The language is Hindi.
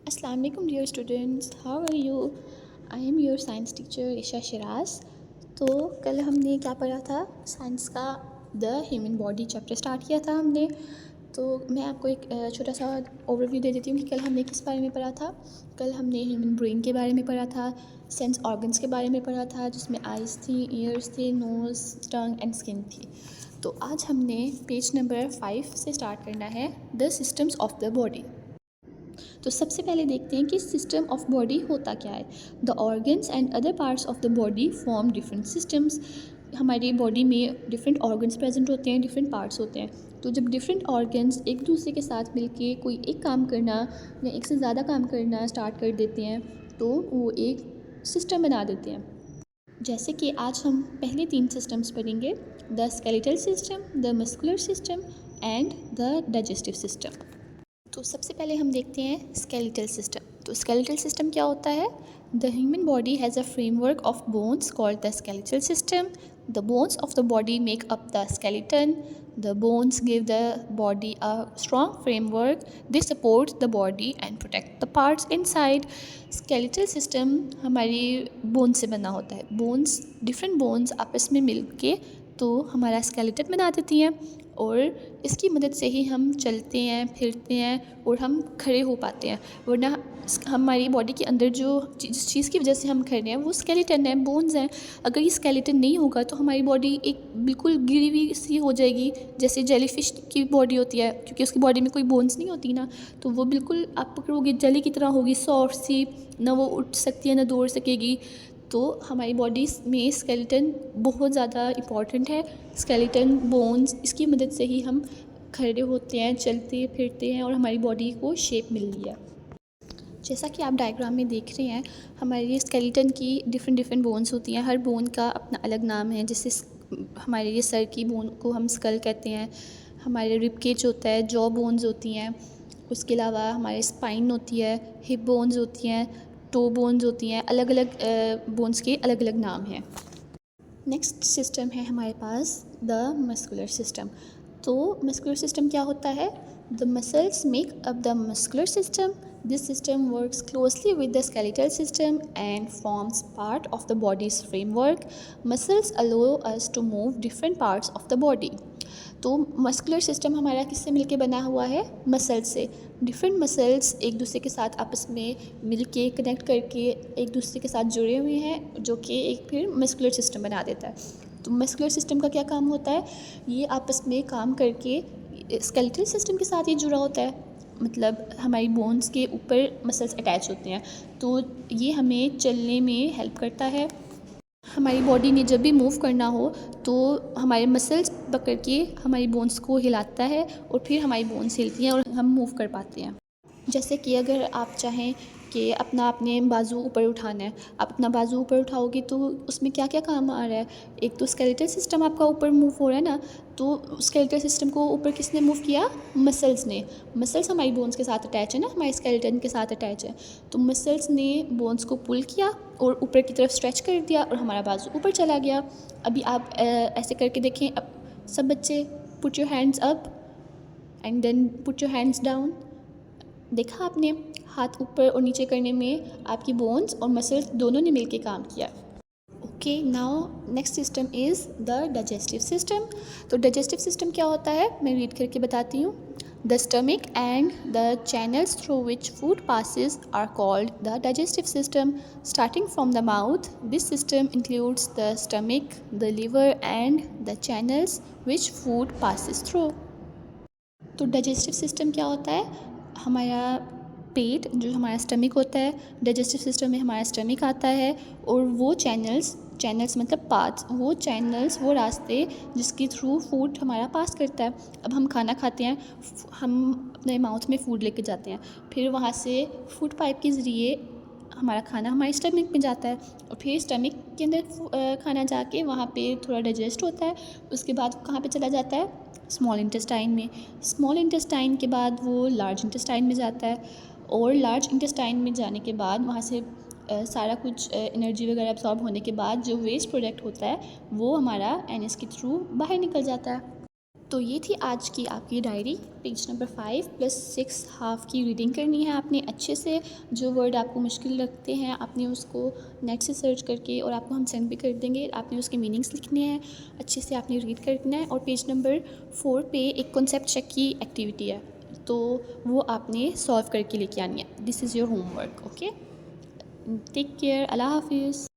Assalamu alaikum dear students, how are you? I am your science teacher Isha Siraj. तो कल हमने क्या पढ़ा था? साइंस का the human body chapter start किया था हमने। तो मैं आपको एक छोटा सा ओवरव्यू दे देती हूँ कि कल हमने किस बारे में पढ़ा था। कल हमने ह्यूमन ब्रेन के बारे में पढ़ा था, सेंस ऑर्गन्स के बारे में पढ़ा था जिसमें आइज़ थी, ईयर्स थे, नोज़, टंग एंड स्किन थी। तो आज हमने पेज नंबर 5 से स्टार्ट करना है, the systems of the body. तो सबसे पहले देखते हैं कि सिस्टम ऑफ बॉडी होता क्या है। The organs and other parts of the body form different systems. हमारी बॉडी में डिफरेंट ऑर्गन्स प्रेजेंट होते हैं, डिफरेंट पार्ट्स होते हैं। तो जब डिफरेंट ऑर्गन्स एक दूसरे के साथ मिलके कोई एक काम करना या एक से ज़्यादा काम करना स्टार्ट कर देते हैं तो वो एक सिस्टम बना देते हैं। जैसे कि आज हम पहले 3 सिस्टम्स पढ़ेंगे, the skeletal system, the muscular system and the digestive system. तो सबसे पहले हम देखते हैं स्केलेटल सिस्टम। तो स्केलेटल सिस्टम क्या होता है? The human body has a framework of bones called the skeletal system. The bones of the body make up the skeleton. The bones give the body a strong framework. They support the body and protect the parts inside. Skeletal system हमारी बोन्स से बना होता है। बोन्स, डिफरेंट बोन्स आपस में मिल के तो हमारा स्केलेटन बना देती हैं और इसकी मदद से ही हम चलते हैं, फिरते हैं और हम खड़े हो पाते हैं। वरना हमारी बॉडी के अंदर जो जिस चीज़ की वजह से हम खड़े हैं वो स्केलेटन है, बोन्स हैं। अगर ये स्केलेटन नहीं होगा तो हमारी बॉडी एक बिल्कुल गिरी हुई सी हो जाएगी, जैसे जेलीफिश की बॉडी होती है, क्योंकि उसकी बॉडी में कोई बोन्स नहीं होती ना, तो वो बिल्कुल आप पकड़ोगे जेली की तरह होगी, सॉफ्ट सी, ना वो उठ सकती है ना दौड़ सकेगी। तो हमारी बॉडी में स्केलेटन बहुत ज़्यादा इम्पॉर्टेंट है। स्केलेटन, बोन्स, इसकी मदद से ही हम खड़े होते हैं, चलते फिरते हैं और हमारी बॉडी को शेप मिल रही है। जैसा कि आप डायग्राम में देख रहे हैं, हमारी स्केलेटन की डिफरेंट बोन्स होती हैं। हर बोन का अपना अलग नाम है। जैसे हमारे ये सर की बोन को हम स्कल कहते हैं, हमारे रिब केज होता है, जॉ बोन्स होती हैं, उसके अलावा हमारे स्पाइन होती है, हिप बोन्स होती हैं, टो बोन्स होती हैं। अलग अलग बोन्स के अलग अलग नाम हैं। नेक्स्ट सिस्टम है हमारे पास द मस्कुलर सिस्टम। तो मस्कुलर सिस्टम क्या होता है? The muscles make up the muscular system. This system works closely with the skeletal system and forms part of the body's framework. Muscles allow us to move different parts of the body. तो मस्कुलर सिस्टम हमारा किससे मिलके बना हुआ है? मसल्स से। डिफरेंट मसल्स एक दूसरे के साथ आपस में मिलके कनेक्ट करके एक दूसरे के साथ जुड़े हुए हैं, जो कि एक फिर मस्कुलर सिस्टम बना देता है। तो मस्कुलर सिस्टम का क्या काम होता है? ये आपस में काम करके स्केलेटल सिस्टम के साथ ही जुड़ा होता है, मतलब हमारी बोन्स के ऊपर मसल्स अटैच होते हैं, तो ये हमें चलने में हेल्प करता है। हमारी बॉडी ने जब भी मूव करना हो तो हमारे मसल्स पकड़ के हमारी बोन्स को हिलाता है और फिर हमारी बोन्स हिलती हैं और हम मूव कर पाते हैं। जैसे कि अगर आप चाहें कि अपने बाजू ऊपर उठाना है, आप अपना बाजू ऊपर उठाओगे तो उसमें क्या क्या काम आ रहा है? एक तो स्केलेटल सिस्टम आपका ऊपर मूव हो रहा है ना, तो स्केलेटल सिस्टम को ऊपर किसने मूव किया? मसल्स ने। मसल्स हमारी बोन्स के साथ अटैच है ना, हमारे स्केलेटन के साथ अटैच है, तो मसल्स ने बोन्स को पुल किया और ऊपर की तरफ स्ट्रेच कर दिया और हमारा बाजू ऊपर चला गया। अभी आप ऐसे करके देखें। अब सब बच्चे, put your hands up and then put your hands down. देखा आपने? हाथ ऊपर और नीचे करने में आपकी बोन्स और मसल्स दोनों ने मिलकर काम किया। Okay, now next system is the digestive system. तो डाइजेस्टिव सिस्टम क्या होता है, मैं रीड करके बताती हूँ। The stomach and the channels through which food passes are called the digestive system. Starting from the mouth, this system includes the stomach, the liver and the channels which food passes through. तो डाइजेस्टिव सिस्टम क्या होता है? हमारा पेट, जो हमारा स्टमक होता है, डाइजेस्टिव सिस्टम में हमारा स्टमक आता है और वो चैनल्स मतलब पाथ्स, वो चैनल्स, वो रास्ते जिसके थ्रू फूड हमारा पास करता है। अब हम खाना खाते हैं, हम अपने माउथ में फ़ूड लेके जाते हैं, फिर वहाँ से फूड पाइप के ज़रिए हमारा खाना हमारे स्टमक में जाता है और फिर स्टमक के अंदर खाना जाके वहाँ पे थोड़ा डाइजेस्ट होता है। उसके बाद कहाँ पे चला जाता है? स्मॉल इंटेस्टाइन में। स्मॉल इंटेस्टाइन के बाद वो लार्ज इंटेस्टाइन में जाता है और लार्ज इंटेस्टाइन में जाने के बाद वहाँ से सारा कुछ एनर्जी वगैरह एब्सॉर्ब होने के बाद जो वेस्ट प्रोडक्ट होता है वो हमारा एनएस के थ्रू बाहर निकल जाता है। तो ये थी आज की आपकी डायरी। पेज नंबर 5 + 6 हाफ़ की रीडिंग करनी है आपने अच्छे से। जो वर्ड आपको मुश्किल लगते हैं आपने उसको नेट से सर्च करके, और आपको हम सेंड भी कर देंगे, आपने उसके मीनिंग्स लिखने हैं, अच्छे से आपने रीड करना है। और पेज नंबर 4 पे एक कॉन्सेप्ट चेक की एक्टिविटी है, तो वो आपने सॉल्व करके लेके आनी है। This is your homework. Okay, take care, अल्लाह हाफिज़।